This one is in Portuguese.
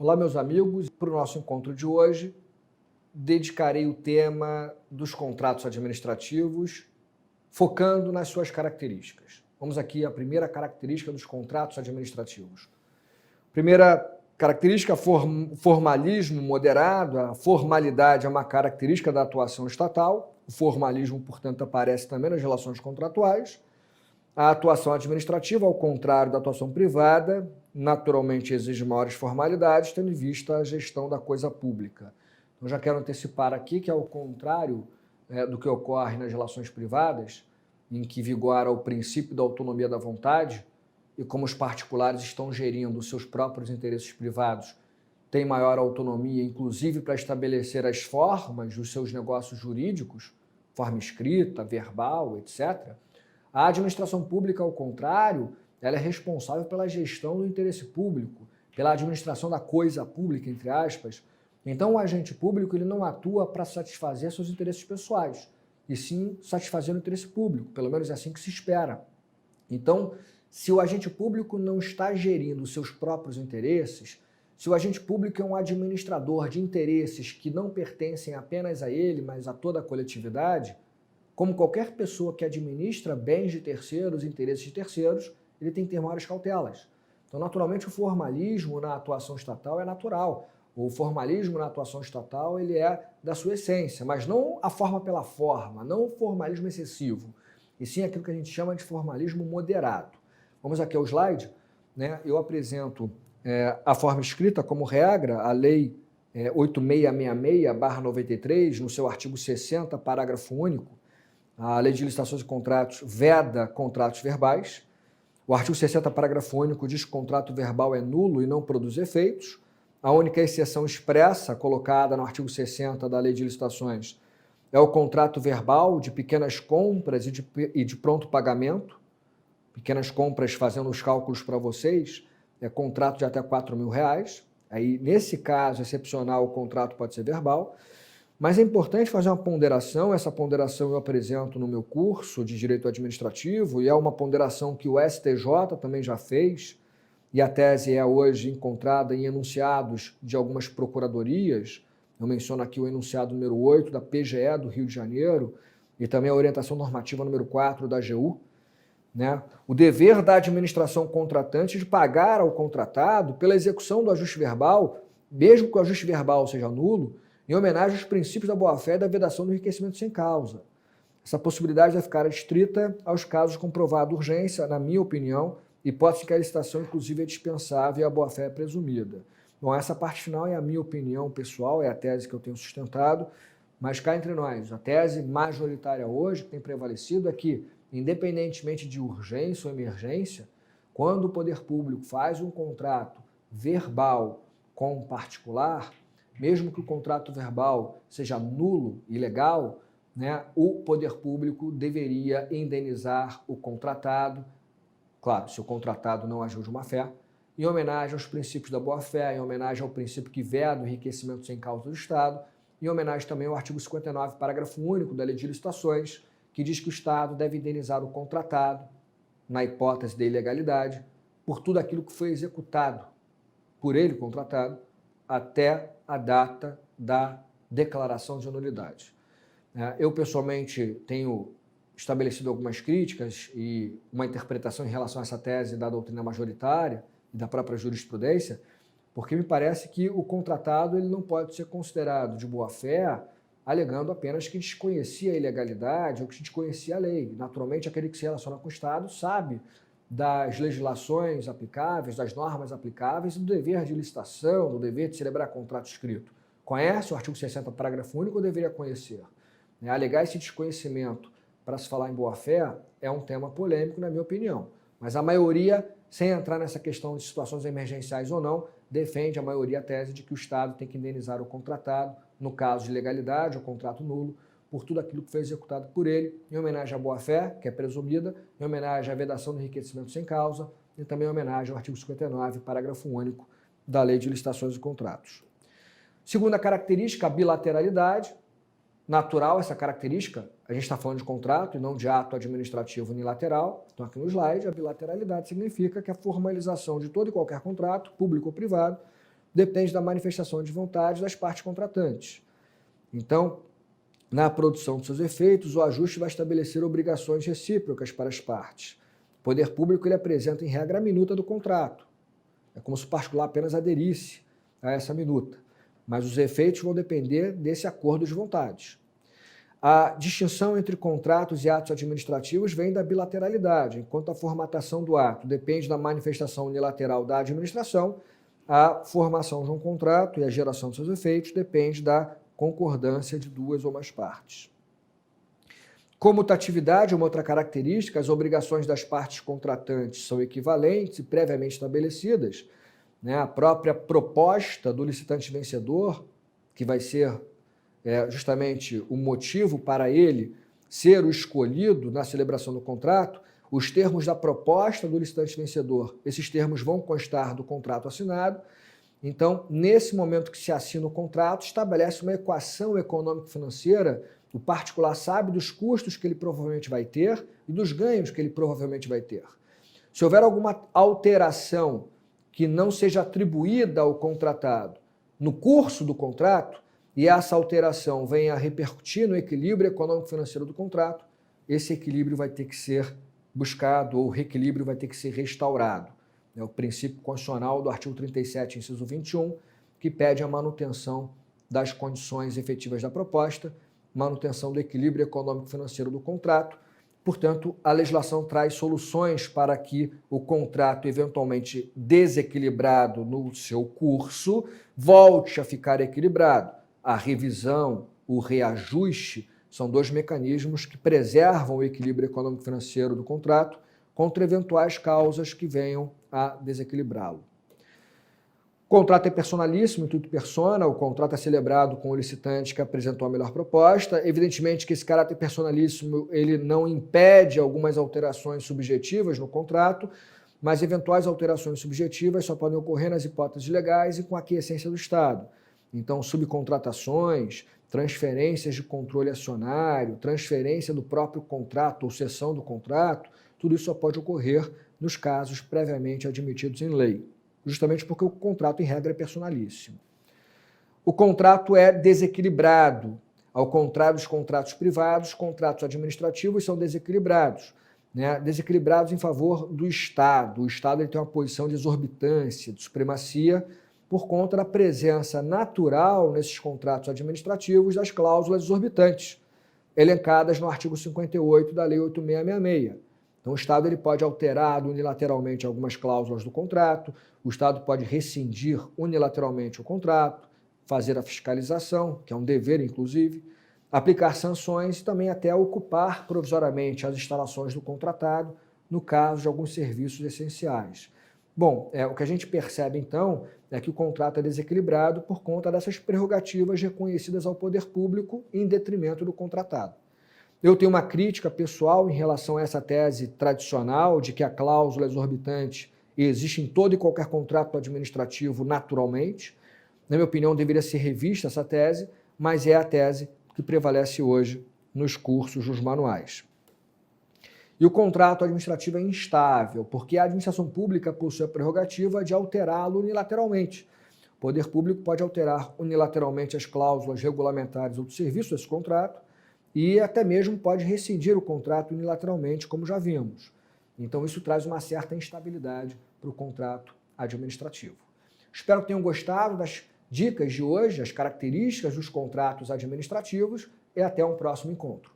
Olá, meus amigos. Para o nosso encontro de hoje, dedicarei o tema dos contratos administrativos, focando nas suas características. Vamos aqui à primeira característica dos contratos administrativos. Primeira característica, formalismo moderado. A formalidade é uma característica da atuação estatal. O formalismo, portanto, aparece também nas relações contratuais. A atuação administrativa, ao contrário da atuação privada, naturalmente exige maiores formalidades, tendo em vista a gestão da coisa pública. Eu já quero antecipar aqui que, ao contrário do que ocorre nas relações privadas, em que vigora o princípio da autonomia da vontade, e como os particulares estão gerindo os seus próprios interesses privados, têm maior autonomia, inclusive para estabelecer as formas dos seus negócios jurídicos, forma escrita, verbal, etc., a administração pública, ao contrário, ela é responsável pela gestão do interesse público, pela administração da coisa pública, entre aspas. Então, o agente público ele não atua para satisfazer seus interesses pessoais, e sim satisfazer o interesse público, pelo menos é assim que se espera. Então, se o agente público não está gerindo os seus próprios interesses, se o agente público é um administrador de interesses que não pertencem apenas a ele, mas a toda a coletividade, como qualquer pessoa que administra bens de terceiros, interesses de terceiros, ele tem que ter maiores cautelas. Então, naturalmente, o formalismo na atuação estatal é natural. O formalismo na atuação estatal ele é da sua essência, mas não a forma pela forma, não o formalismo excessivo, e sim aquilo que a gente chama de formalismo moderado. Vamos aqui ao slide, né? Eu apresento a forma escrita como regra, a Lei 8666/93, no seu artigo 60, parágrafo único. A Lei de Licitações e Contratos veda contratos verbais. O artigo 60, parágrafo único, diz que o contrato verbal é nulo e não produz efeitos. A única exceção expressa colocada no artigo 60 da Lei de Licitações é o contrato verbal de pequenas compras e de pronto pagamento. Pequenas compras, fazendo os cálculos para vocês, é contrato de até R$4.000. Aí, nesse caso excepcional, o contrato pode ser verbal. Mas é importante fazer uma ponderação, essa ponderação eu apresento no meu curso de Direito Administrativo, e é uma ponderação que o STJ também já fez, e a tese é hoje encontrada em enunciados de algumas procuradorias. Eu menciono aqui o enunciado número 8 da PGE do Rio de Janeiro, e também a orientação normativa número 4 da AGU, né? O dever da administração contratante de pagar ao contratado pela execução do ajuste verbal, mesmo que o ajuste verbal seja nulo, em homenagem aos princípios da boa-fé e da vedação do enriquecimento sem causa. Essa possibilidade vai ficar restrita aos casos de comprovada urgência, na minha opinião, hipótese que a licitação, inclusive, é dispensável e a boa-fé é presumida. Bom, essa parte final é a minha opinião pessoal, é a tese que eu tenho sustentado, mas cá entre nós, a tese majoritária hoje que tem prevalecido é que, independentemente de urgência ou emergência, quando o poder público faz um contrato verbal com um particular, mesmo que o contrato verbal seja nulo, ilegal, né, o poder público deveria indenizar o contratado, claro, se o contratado não agiu de má fé, em homenagem aos princípios da boa-fé, em homenagem ao princípio que veda o enriquecimento sem causa do Estado, em homenagem também ao artigo 59, parágrafo único da Lei de Licitações, que diz que o Estado deve indenizar o contratado, na hipótese de ilegalidade, por tudo aquilo que foi executado por ele, contratado, até a data da declaração de nulidade. Eu, pessoalmente, tenho estabelecido algumas críticas e uma interpretação em relação a essa tese da doutrina majoritária e da própria jurisprudência, porque me parece que o contratado ele não pode ser considerado de boa-fé, alegando apenas que desconhecia a ilegalidade ou que desconhecia a lei. Naturalmente, aquele que se relaciona com o Estado sabe das legislações aplicáveis, das normas aplicáveis e do dever de licitação, do dever de celebrar contrato escrito. Conhece o artigo 60, parágrafo único, ou deveria conhecer? Alegar esse desconhecimento para se falar em boa-fé é um tema polêmico, na minha opinião. Mas a maioria, sem entrar nessa questão de situações emergenciais ou não, defende a maioria a tese de que o Estado tem que indenizar o contratado, no caso de ilegalidade ou contrato nulo, por tudo aquilo que foi executado por ele, em homenagem à boa-fé, que é presumida, em homenagem à vedação do enriquecimento sem causa e também em homenagem ao artigo 59, parágrafo único da Lei de Licitações e Contratos. Segunda característica, a bilateralidade. Natural essa característica, a gente está falando de contrato e não de ato administrativo unilateral. Então, aqui no slide, a bilateralidade significa que a formalização de todo e qualquer contrato, público ou privado, depende da manifestação de vontade das partes contratantes. Então, na produção de seus efeitos, o ajuste vai estabelecer obrigações recíprocas para as partes. O poder público ele apresenta em regra a minuta do contrato. É como se o particular apenas aderisse a essa minuta. Mas os efeitos vão depender desse acordo de vontades. A distinção entre contratos e atos administrativos vem da bilateralidade. Enquanto a formatação do ato depende da manifestação unilateral da administração, a formação de um contrato e a geração de seus efeitos depende da concordância de duas ou mais partes. Comutatividade é uma outra característica. As obrigações das partes contratantes são equivalentes e previamente estabelecidas. A própria proposta do licitante vencedor, que vai ser justamente o motivo para ele ser o escolhido na celebração do contrato, os termos da proposta do licitante vencedor, esses termos vão constar do contrato assinado. Então, nesse momento que se assina o contrato, estabelece uma equação econômico-financeira. O particular sabe dos custos que ele provavelmente vai ter e dos ganhos que ele provavelmente vai ter. Se houver alguma alteração que não seja atribuída ao contratado no curso do contrato, e essa alteração venha a repercutir no equilíbrio econômico-financeiro do contrato, esse equilíbrio vai ter que ser buscado, ou o reequilíbrio vai ter que ser restaurado. É o princípio constitucional do artigo 37, inciso 21, que pede a manutenção das condições efetivas da proposta, manutenção do equilíbrio econômico-financeiro do contrato. Portanto, a legislação traz soluções para que o contrato, eventualmente desequilibrado no seu curso, volte a ficar equilibrado. A revisão, o reajuste, são dois mecanismos que preservam o equilíbrio econômico-financeiro do contrato contra eventuais causas que venham a desequilibrá-lo. O contrato é personalíssimo, intuito persona, o contrato é celebrado com o licitante que apresentou a melhor proposta. Evidentemente que esse caráter personalíssimo ele não impede algumas alterações subjetivas no contrato, mas eventuais alterações subjetivas só podem ocorrer nas hipóteses legais e com a aquiescência do Estado. Então, subcontratações, transferências de controle acionário, transferência do próprio contrato ou cessão do contrato, tudo isso só pode ocorrer nos casos previamente admitidos em lei, justamente porque o contrato, em regra, é personalíssimo. O contrato é desequilibrado. Ao contrário dos contratos privados, os contratos administrativos são desequilibrados, desequilibrados em favor do Estado. O Estado ele tem uma posição de exorbitância, de supremacia, por conta da presença natural nesses contratos administrativos das cláusulas exorbitantes, elencadas no artigo 58 da Lei 8.666. Então, o Estado ele pode alterar unilateralmente algumas cláusulas do contrato, o Estado pode rescindir unilateralmente o contrato, fazer a fiscalização, que é um dever, inclusive, aplicar sanções e também até ocupar provisoriamente as instalações do contratado, no caso de alguns serviços essenciais. Bom, o que a gente percebe, então, é que o contrato é desequilibrado por conta dessas prerrogativas reconhecidas ao poder público em detrimento do contratado. Eu tenho uma crítica pessoal em relação a essa tese tradicional de que a cláusula exorbitante existe em todo e qualquer contrato administrativo naturalmente. Na minha opinião, deveria ser revista essa tese, mas é a tese que prevalece hoje nos cursos, nos manuais. E o contrato administrativo é instável, porque a administração pública possui a prerrogativa de alterá-lo unilateralmente. O poder público pode alterar unilateralmente as cláusulas regulamentares ou do serviço desse contrato e até mesmo pode rescindir o contrato unilateralmente, como já vimos. Então, isso traz uma certa instabilidade para o contrato administrativo. Espero que tenham gostado das dicas de hoje, as características dos contratos administrativos, e até um próximo encontro.